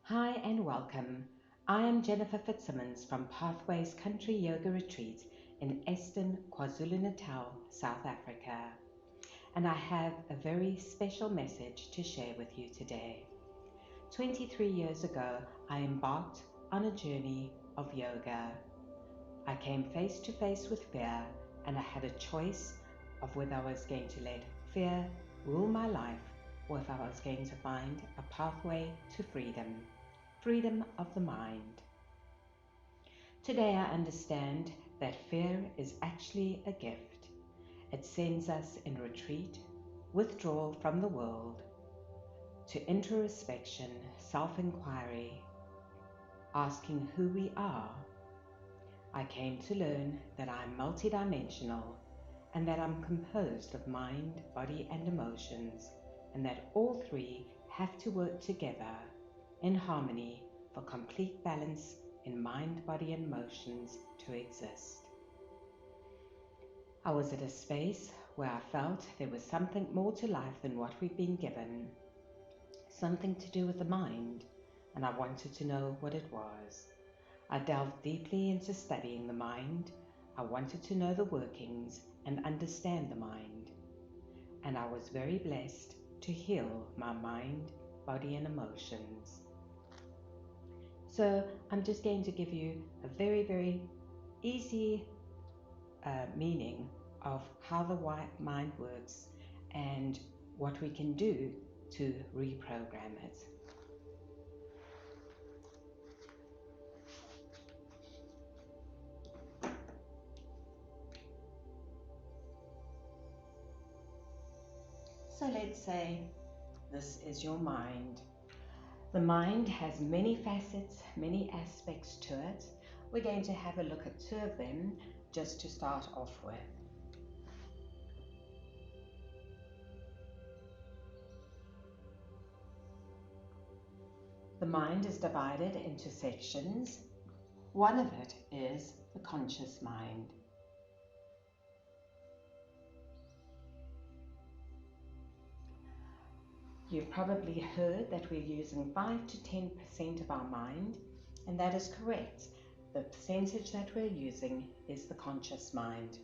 Hi and welcome. I am Jennifer Fitzsimmons from Pathways Country Yoga Retreat in Eston, KwaZulu-Natal, South Africa. And I have a very special message to share with you today. 23 years ago, I embarked on a journey of yoga. I came face to face with fear, and I had a choice of whether I was going to let fear rule my life or if I was going to find a pathway to freedom of the mind. Today I understand that fear is actually a gift. It sends us in retreat, withdrawal from the world, to introspection, self-inquiry, asking who we are. I came to learn that I'm multidimensional and that I'm composed of mind, body and emotions, and that all three have to work together in harmony for complete balance in mind, body and emotions to exist. I was at a space where I felt there was something more to life than what we've been given, something to do with the mind, and I wanted to know what it was. I delved deeply into studying the mind. I wanted to know the workings and understand the mind, and I was very blessed to heal my mind, body and emotions. So I'm just going to give you a very easy meaning of how the mind works and what we can do to reprogram it. So let's say this is your mind. The mind has many facets, many aspects to it. We're going to have a look at two of them just to start off with. The mind is divided into sections. One of it is the conscious mind. You've probably heard that we're using 5 to 10% of our mind, and that is correct. The percentage that we're using is the conscious mind.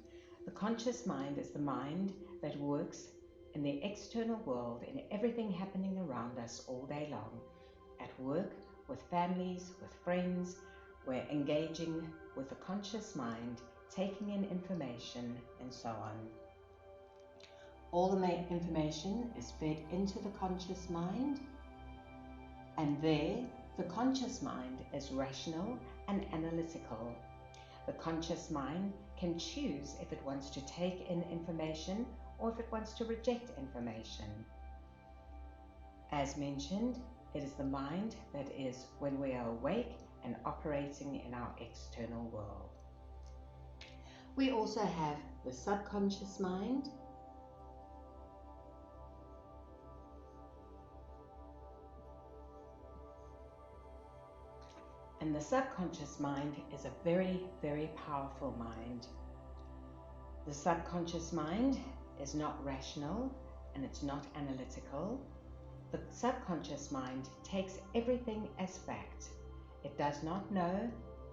The conscious mind is the mind that works in the external world, in everything happening around us all day long. At work, with families, with friends, we're engaging with the conscious mind, taking in information and so on. All the information is fed into the conscious mind, and there the conscious mind is rational and analytical. The conscious mind can choose if it wants to take in information or if it wants to reject information. As mentioned, it is the mind that is when we are awake and operating in our external world. We also have the subconscious mind. And the subconscious mind is a very powerful mind. The subconscious mind is not rational and it's not analytical. The subconscious mind takes everything as fact. It does not know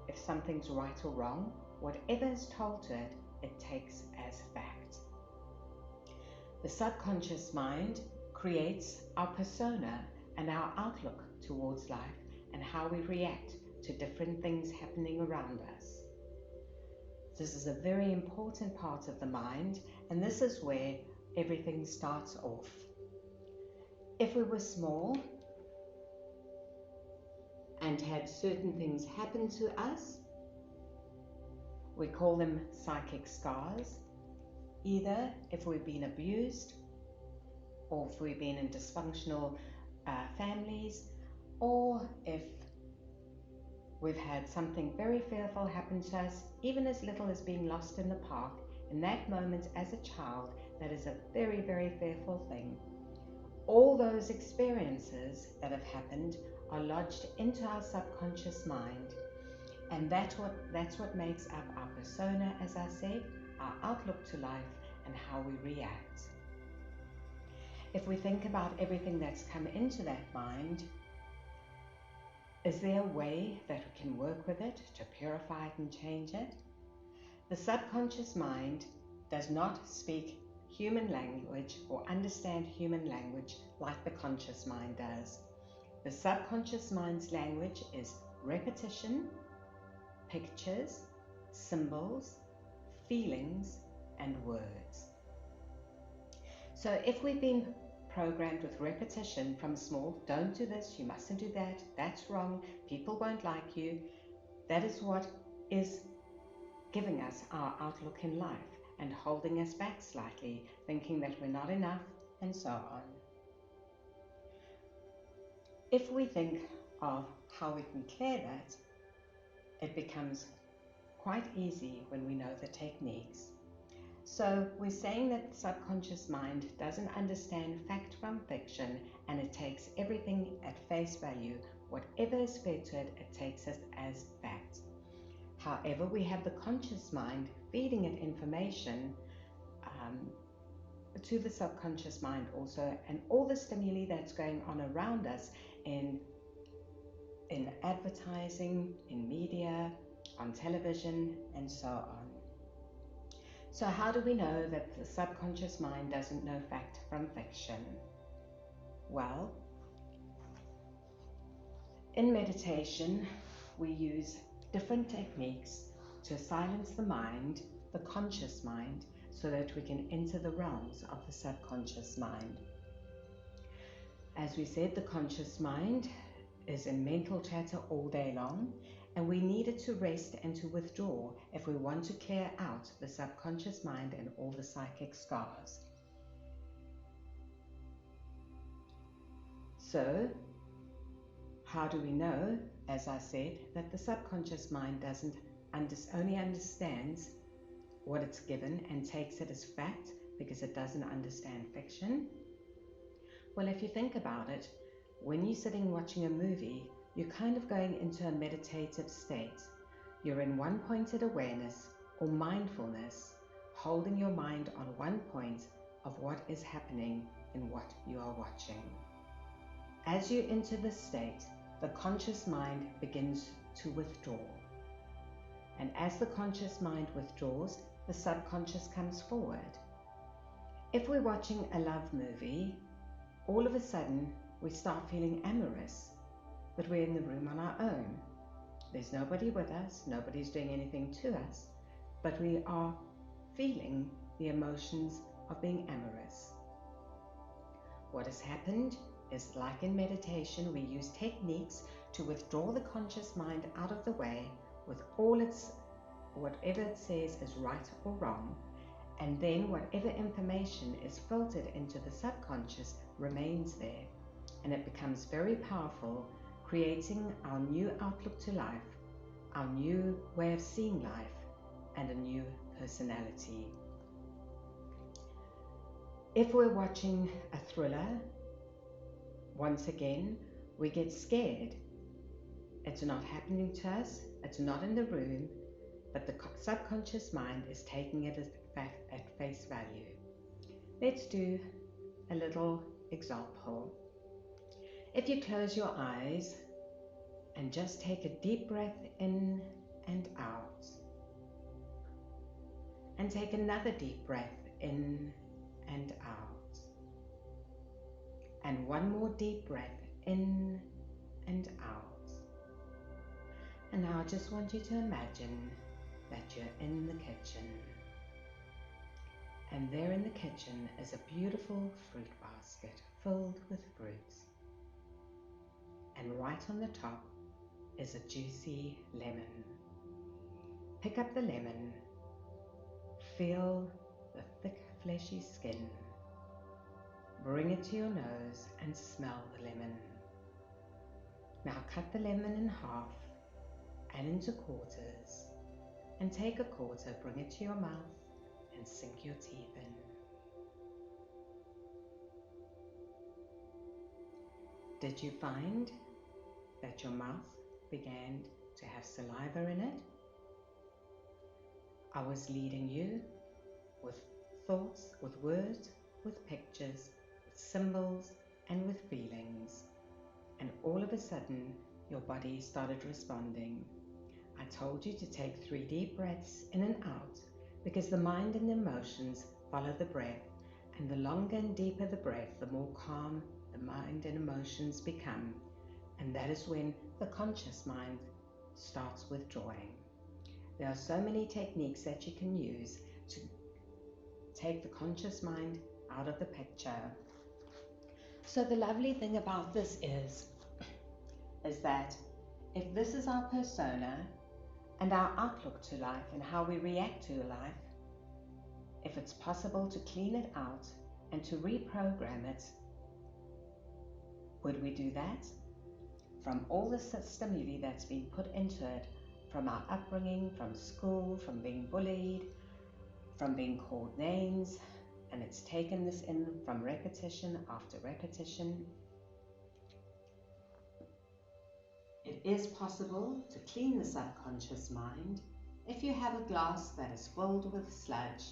if something's right or wrong. Whatever is told to it, it takes as fact. The subconscious mind creates our persona and our outlook towards life and how we react to different things happening around us. This is a very important part of the mind, and this is where everything starts off. If we were small and had certain things happen to us, we call them psychic scars, either if we've been abused or if we've been in dysfunctional families, or if we've had something very fearful happen to us, even as little as being lost in the park. In that moment as a child, that is a very fearful thing. All those experiences that have happened are lodged into our subconscious mind, and that's what makes up our persona, as I said, our outlook to life and how we react. If we think about everything that's come into that mind, Is there a way that we can work with it to purify it and change it? The subconscious mind does not speak human language or understand human language like the conscious mind does. The subconscious mind's language is repetition, pictures, symbols, feelings, and words. So if we've been programmed with repetition from small, don't do this, you mustn't do that, that's wrong, people won't like you, that is what is giving us our outlook in life and holding us back slightly, thinking that we're not enough, and so on. If we think of how we can clear that, it becomes quite easy when we know the techniques. So we're saying that the subconscious mind doesn't understand fact from fiction, and it takes everything at face value. Whatever is fed to it, it takes it as fact. However, we have the conscious mind feeding it information to the subconscious mind also, and all the stimuli that's going on around us in advertising, in media, on television, and so on. So how do we know that the subconscious mind doesn't know fact from fiction? Well, in meditation, we use different techniques to silence the mind, the conscious mind, so that we can enter the realms of the subconscious mind. As we said, the conscious mind is in mental chatter all day long, and we need it to rest and to withdraw if we want to clear out the subconscious mind and all the psychic scars. So, how do we know, as I said, that the subconscious mind only understands what it's given and takes it as fact because it doesn't understand fiction? Well, if you think about it, when you're sitting watching a movie, you're kind of going into a meditative state. You're in one pointed awareness or mindfulness, holding your mind on one point of what is happening in what you are watching. As you enter this state, the conscious mind begins to withdraw. And as the conscious mind withdraws, the subconscious comes forward. If we're watching a love movie, all of a sudden we start feeling amorous, but we're in the room on our own. There's nobody with us, nobody's doing anything to us, but we are feeling the emotions of being amorous. What has happened is, like in meditation, we use techniques to withdraw the conscious mind out of the way with whatever it says is right or wrong, and then whatever information is filtered into the subconscious remains there, and it becomes very powerful, creating our new outlook to life, our new way of seeing life, and a new personality. If we're watching a thriller, once again, we get scared. It's not happening to us, it's not in the room, but the subconscious mind is taking it at face value. Let's do a little example. If you close your eyes and just take a deep breath in and out, and take another deep breath in and out, and one more deep breath in and out. And now I just want you to imagine that you're in the kitchen, and there in the kitchen is a beautiful fruit basket filled with fruits, and right on the top is a juicy lemon. Pick up the lemon, feel the thick fleshy skin, bring it to your nose and smell the lemon. Now cut the lemon in half and into quarters, and take a quarter, bring it to your mouth and sink your teeth in. Did you find that your mouth began to have saliva in it? I was leading you with thoughts, with words, with pictures, with symbols, and with feelings. And all of a sudden, your body started responding. I told you to take 3 deep breaths in and out because the mind and the emotions follow the breath, and the longer and deeper the breath, the more calm the mind and emotions become, and that is when the conscious mind starts withdrawing. There are so many techniques that you can use to take the conscious mind out of the picture. So the lovely thing about this is that if this is our persona and our outlook to life and how we react to life, if it's possible to clean it out and to reprogram it, would we do that? From all the stimuli that's been put into it, from our upbringing, from school, from being bullied, from being called names, and it's taken this in from repetition after repetition. It is possible to clean the subconscious mind. If you have a glass that is filled with sludge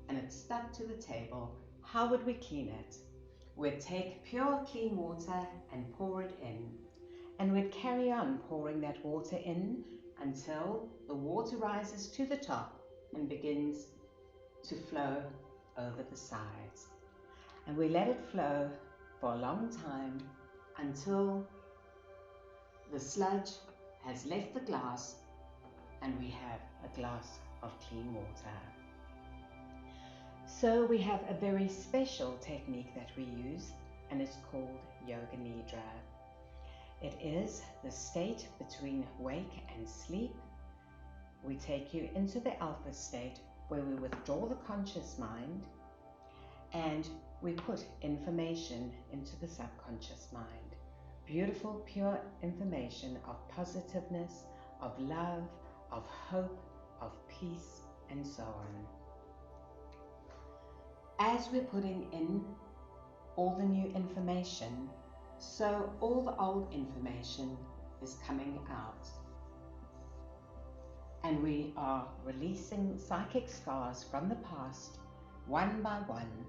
and it's stuck to the table, how would we clean it? We'd take pure clean water and pour it in, and we'd carry on pouring that water in until the water rises to the top and begins to flow over the sides. And we let it flow for a long time until the sludge has left the glass and we have a glass of clean water. So we have a very special technique that we use, and it's called Yoga Nidra. It is the state between wake and sleep. We take you into the alpha state where we withdraw the conscious mind and we put information into the subconscious mind. Beautiful, pure information of positiveness, of love, of hope, of peace, and so on. As we're putting in all the new information, so all the old information is coming out. And we are releasing psychic scars from the past, one by one.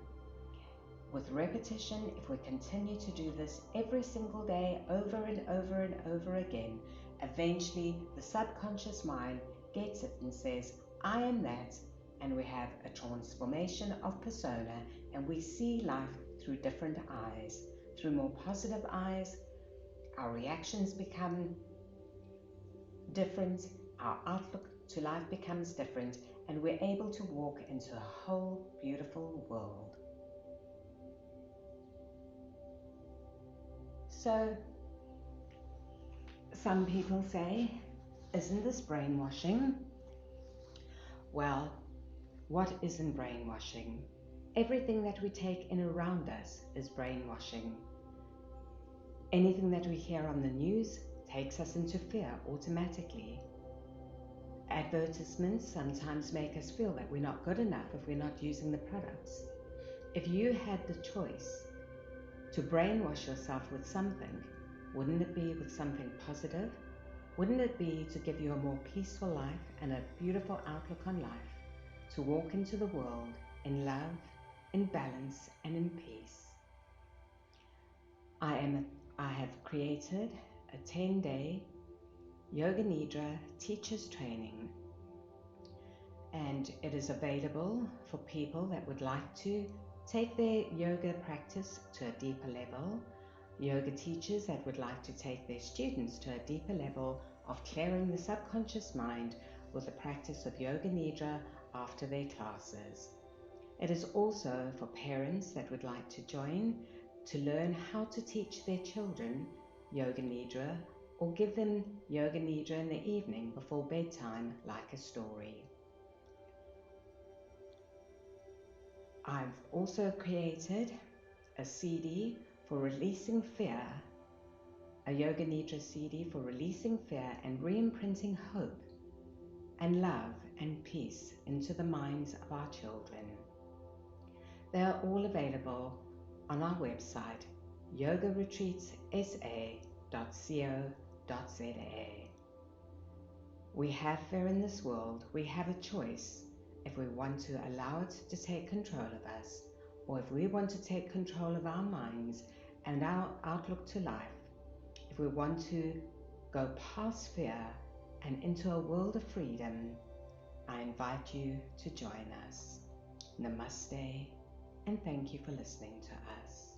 With repetition, if we continue to do this every single day, over and over and over again, eventually the subconscious mind gets it and says, I am that, and we have a transformation of persona, and we see life through different eyes. Through more positive eyes, our reactions become different, our outlook to life becomes different, and we're able to walk into a whole beautiful world. So, some people say, isn't this brainwashing? Well, what isn't brainwashing? Everything that we take in around us is brainwashing. Anything that we hear on the news takes us into fear automatically. Advertisements sometimes make us feel that we're not good enough if we're not using the products. If you had the choice to brainwash yourself with something, wouldn't it be with something positive? Wouldn't it be to give you a more peaceful life and a beautiful outlook on life, to walk into the world in love, in balance, and in peace? I have created a 10-day Yoga Nidra teachers training, and it is available for people that would like to take their yoga practice to a deeper level, yoga teachers that would like to take their students to a deeper level of clearing the subconscious mind with the practice of Yoga Nidra after their classes. It is also for parents that would like to join to learn how to teach their children Yoga Nidra, or give them Yoga Nidra in the evening before bedtime like a story. I've also created a CD for releasing fear, a Yoga Nidra CD for releasing fear and re-imprinting hope and love and peace into the minds of our children. They are all available on our website, yogaretreatsa.co.za. We have fear in this world. We have a choice if we want to allow it to take control of us, or if we want to take control of our minds and our outlook to life. If we want to go past fear and into a world of freedom, I invite you to join us. Namaste, and thank you for listening to us.